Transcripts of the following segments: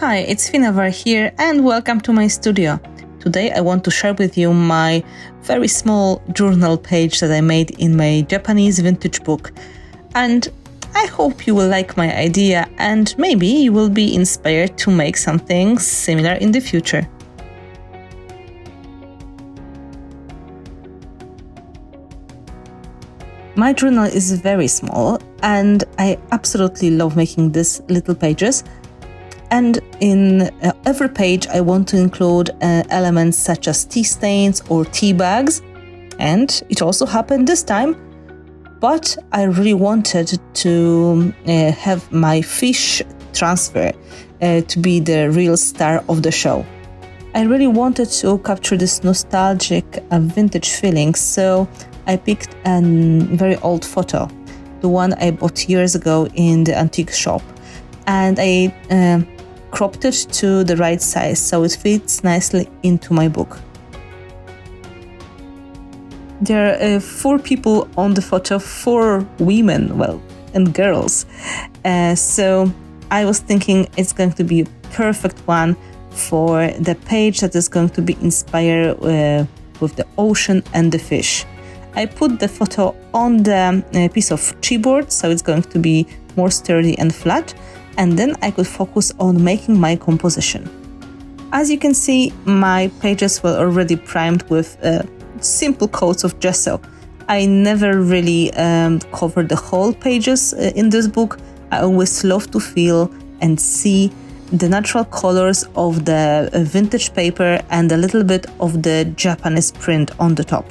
Hi, it's Finnabair here and welcome to my studio. Today I want to share with you my very small journal page that I made in my Japanese vintage book. And I hope you will like my idea and maybe you will be inspired to make something similar in the future. My journal is very small and I absolutely love making these little pages. And in every page, I want to include elements such as tea stains or tea bags. And it also happened this time. But I really wanted to have my fish transfer to be the real star of the show. I really wanted to capture this nostalgic vintage feeling, so I picked a very old photo, the one I bought years ago in the antique shop. And I cropped it to the right size so it fits nicely into my book. There are 4 people on the photo, 4 women, and girls. So I was thinking it's going to be a perfect one for the page that is going to be inspired with the ocean and the fish. I put the photo on the piece of chipboard, so it's going to be more sturdy and flat. And then I could focus on making my composition. As you can see, my pages were already primed with simple coats of gesso. I never really covered the whole pages in this book. I always love to feel and see the natural colors of the vintage paper and a little bit of the Japanese print on the top.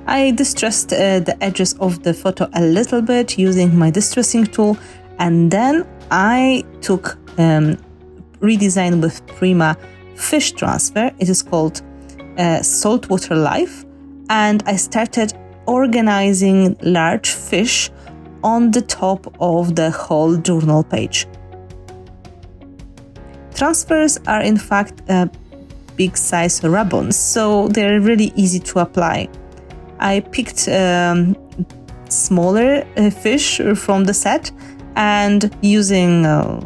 I distressed the edges of the photo a little bit using my distressing tool, and then I took redesign with Prima fish transfer. It is called Saltwater Life, and I started organizing large fish on the top of the whole journal page. Transfers are in fact big size ribbons, so they're really easy to apply. I picked smaller fish from the set, and using a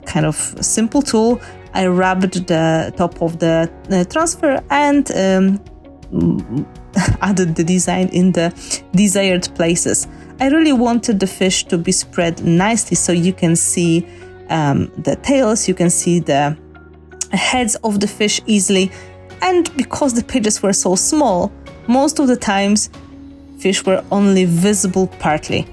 kind of simple tool, I rubbed the top of the transfer and added the design in the desired places. I really wanted the fish to be spread nicely so you can see the tails, you can see the heads of the fish easily, and because the pages were so small, most of the times, fish were only visible partly.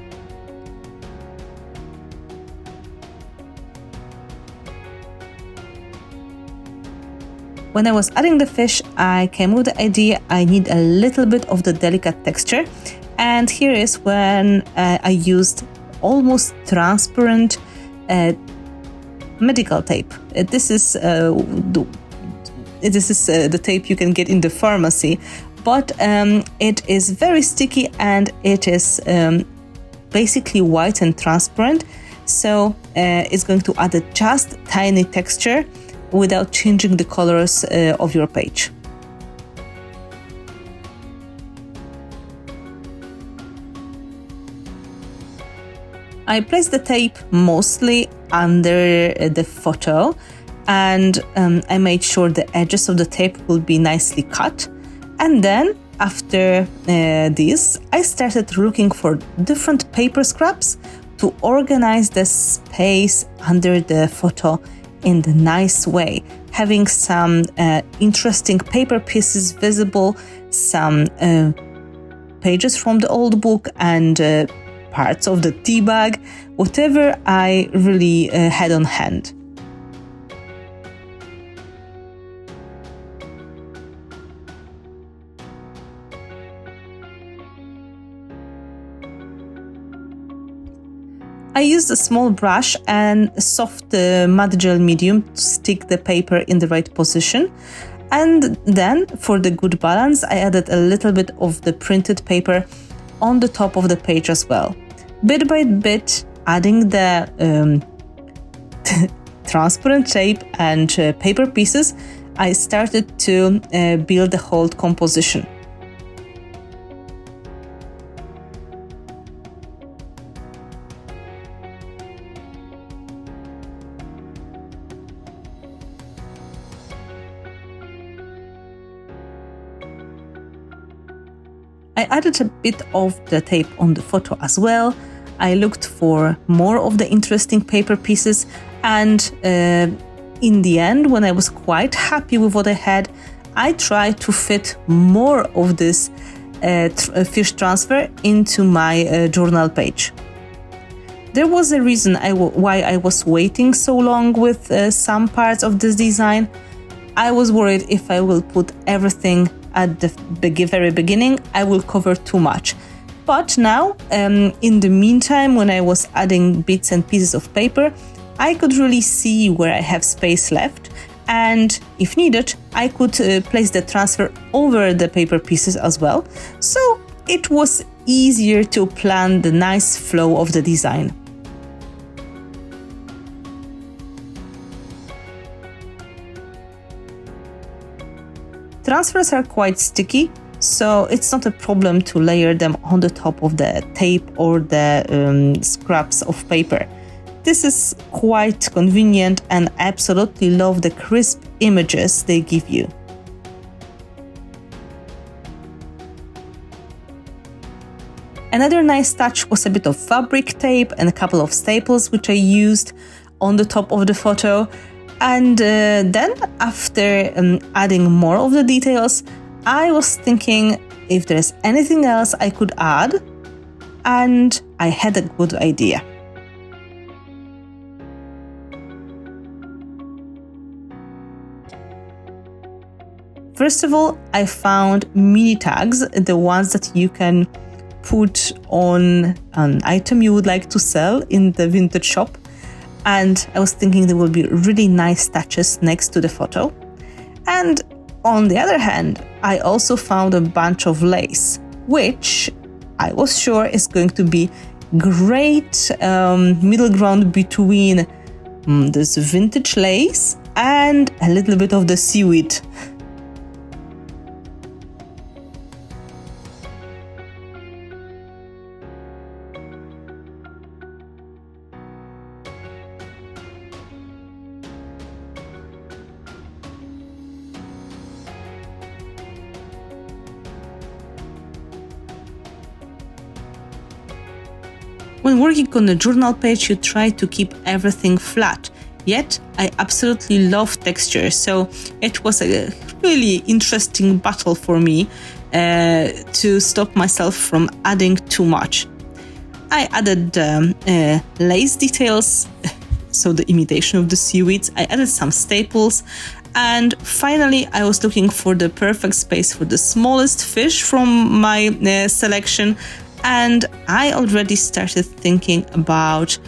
When I was adding the fish, I came with the idea I need a little bit of the delicate texture, and here is when I used almost transparent medical tape. This is the tape you can get in the pharmacy. But it is very sticky and it is basically white and transparent, so it's going to add a just tiny texture without changing the colors of your page. I placed the tape mostly under the photo, and I made sure the edges of the tape will be nicely cut. And then, after this, I started looking for different paper scraps to organize the space under the photo in the nice way, having some interesting paper pieces visible, some pages from the old book and parts of the tea bag, whatever I really had on hand. I used a small brush and a soft mud gel medium to stick the paper in the right position. And then, for the good balance, I added a little bit of the printed paper on the top of the page as well. Bit by bit, adding the transparent tape and paper pieces, I started to build the whole composition. I added a bit of the tape on the photo as well. I looked for more of the interesting paper pieces, and in the end, when I was quite happy with what I had, I tried to fit more of this fish transfer into my journal page. There was a reason why I was waiting so long with some parts of this design. I was worried if I will put everything at the very beginning, I will cover too much. But now, in the meantime, when I was adding bits and pieces of paper, I could really see where I have space left, and if needed, I could place the transfer over the paper pieces as well. So it was easier to plan the nice flow of the design. Transfers are quite sticky, so it's not a problem to layer them on the top of the tape or the scraps of paper. This is quite convenient, and I absolutely love the crisp images they give you. Another nice touch was a bit of fabric tape and a couple of staples which I used on the top of the photo. And then, after adding more of the details, I was thinking if there's anything else I could add, and I had a good idea. First of all, I found mini tags, the ones that you can put on an item you would like to sell in the vintage shop. And I was thinking there will be really nice touches next to the photo. And on the other hand, I also found a bunch of lace, which I was sure is going to be great middle ground between this vintage lace and a little bit of the seaweed. When working on the journal page, you try to keep everything flat, yet I absolutely love texture, so it was a really interesting battle for me to stop myself from adding too much. I added lace details, so the imitation of the seaweeds, I added some staples, and finally I was looking for the perfect space for the smallest fish from my selection. And I already started thinking about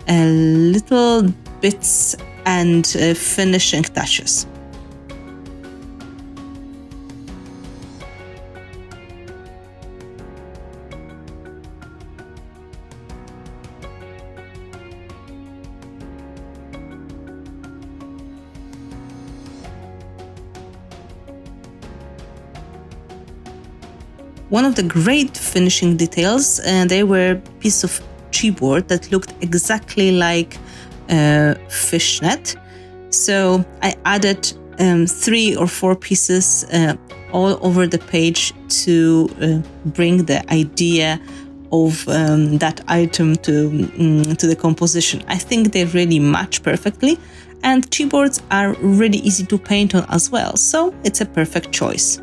little bits and finishing touches. One of the great finishing details, they were a piece of chipboard that looked exactly like fishnet. So I added 3 or 4 pieces all over the page to bring the idea of that item to the composition. I think they really match perfectly, and chipboards are really easy to paint on as well, so it's a perfect choice.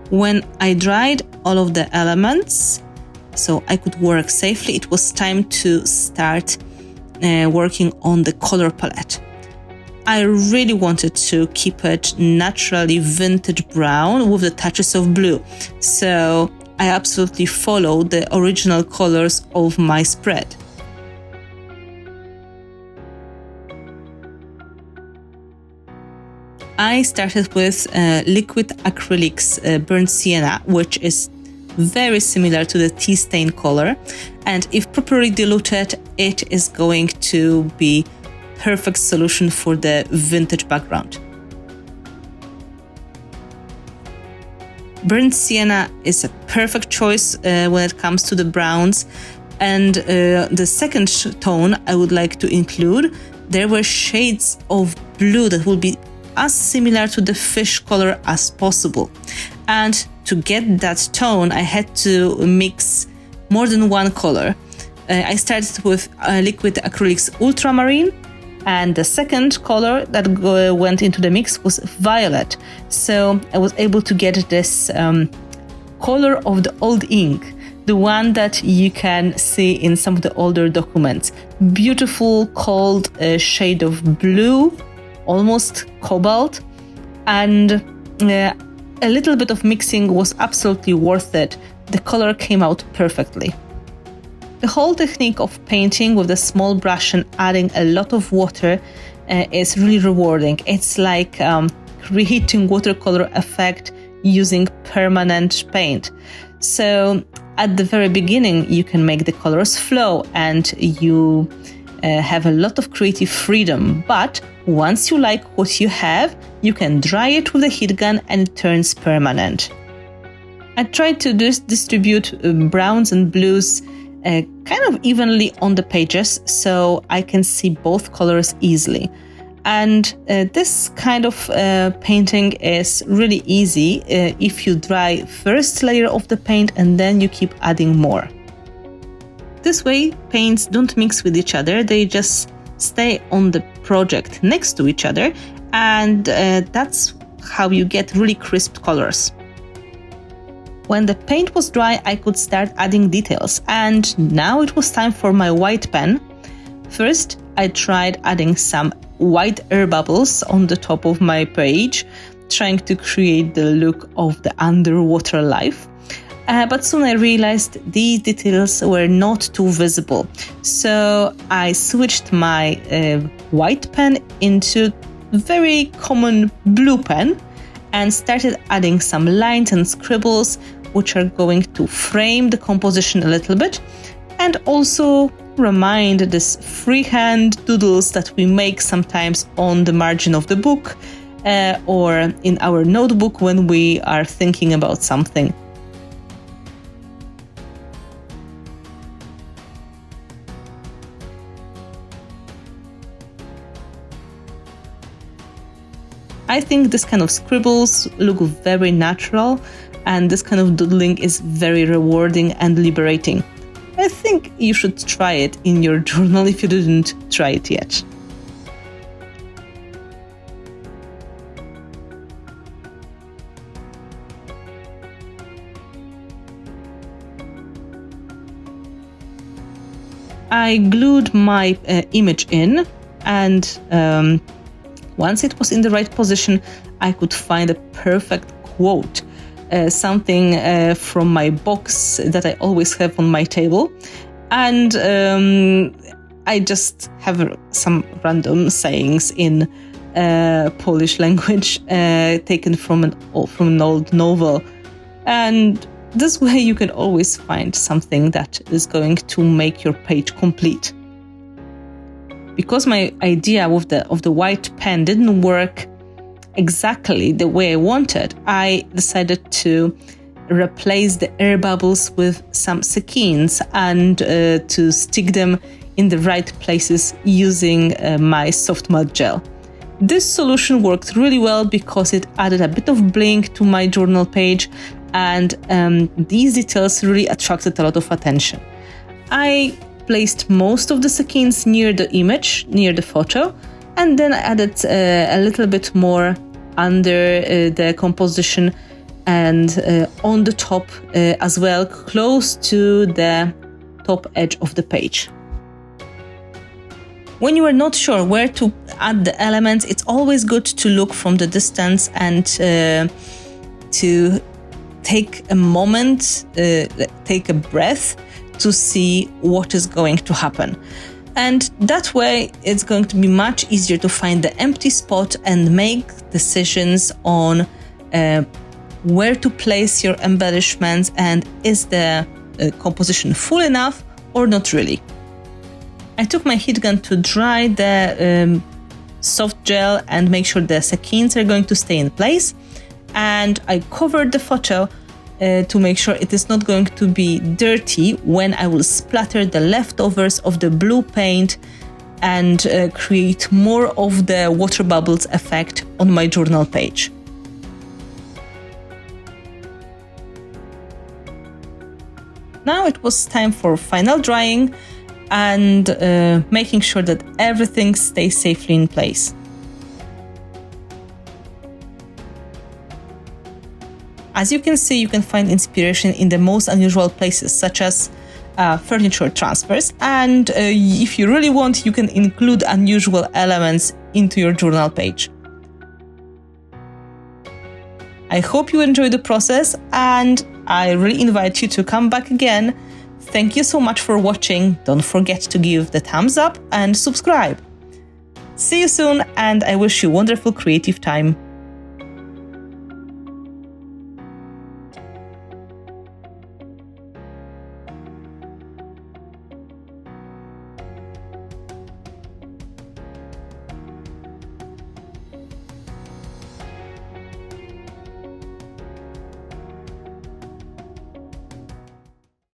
When I dried all of the elements, so I could work safely, it was time to start working on the color palette. I really wanted to keep it naturally vintage brown with the touches of blue, so I absolutely followed the original colors of my spread. I started with liquid acrylics burnt sienna, which is very similar to the tea stain color, and if properly diluted, it is going to be perfect solution for the vintage background. Burnt sienna is a perfect choice when it comes to the browns, and the second tone I would like to include, there were shades of blue that will be as similar to the fish color as possible. And to get that tone, I had to mix more than one color. I started with liquid acrylics Ultramarine, and the second color that went into the mix was violet. So I was able to get this color of the old ink, the one that you can see in some of the older documents. Beautiful, cold shade of blue, almost cobalt, and a little bit of mixing was absolutely worth it. The color came out perfectly. The whole technique of painting with a small brush and adding a lot of water is really rewarding. It's like creating watercolor effect using permanent paint. So at the very beginning, you can make the colors flow and you have a lot of creative freedom. But once you like what you have, you can dry it with a heat gun and it turns permanent. I tried to distribute browns and blues kind of evenly on the pages so I can see both colors easily. And this kind of painting is really easy if you dry first layer of the paint and then you keep adding more. This way, paints don't mix with each other, they just stay on the project next to each other, and that's how you get really crisp colors. When the paint was dry, I could start adding details, and now it was time for my white pen. First, I tried adding some white air bubbles on the top of my page, trying to create the look of the underwater life. But soon I realized these details were not too visible. So I switched my white pen into very common blue pen and started adding some lines and scribbles, which are going to frame the composition a little bit and also remind this freehand doodles that we make sometimes on the margin of the book or in our notebook when we are thinking about something. I think this kind of scribbles look very natural, and this kind of doodling is very rewarding and liberating. I think you should try it in your journal if you didn't try it yet. I glued my image in, and once it was in the right position, I could find a perfect quote, something from my box that I always have on my table. And I just have some random sayings in Polish language taken from an old novel. And this way you can always find something that is going to make your page complete. Because my idea of the white pen didn't work exactly the way I wanted, I decided to replace the air bubbles with some sequins and to stick them in the right places using my soft mud gel. This solution worked really well because it added a bit of bling to my journal page, and these details really attracted a lot of attention. I placed most of the sequins near the image, near the photo, and then I added a little bit more under the composition and on the top as well, close to the top edge of the page. When you are not sure where to add the elements, it's always good to look from the distance and to take a moment, take a breath to see what is going to happen. And that way it's going to be much easier to find the empty spot and make decisions on where to place your embellishments and is the composition full enough or not really. I took my heat gun to dry the soft gel and make sure the sequins are going to stay in place. And I covered the photo to make sure it is not going to be dirty when I will splatter the leftovers of the blue paint and create more of the water bubbles effect on my journal page. Now it was time for final drying and making sure that everything stays safely in place. As you can see, you can find inspiration in the most unusual places, such as furniture transfers, and if you really want, you can include unusual elements into your journal page. I hope you enjoyed the process, and I really invite you to come back again. Thank you so much for watching. Don't forget to give the thumbs up and subscribe. See you soon, and I wish you a wonderful creative time.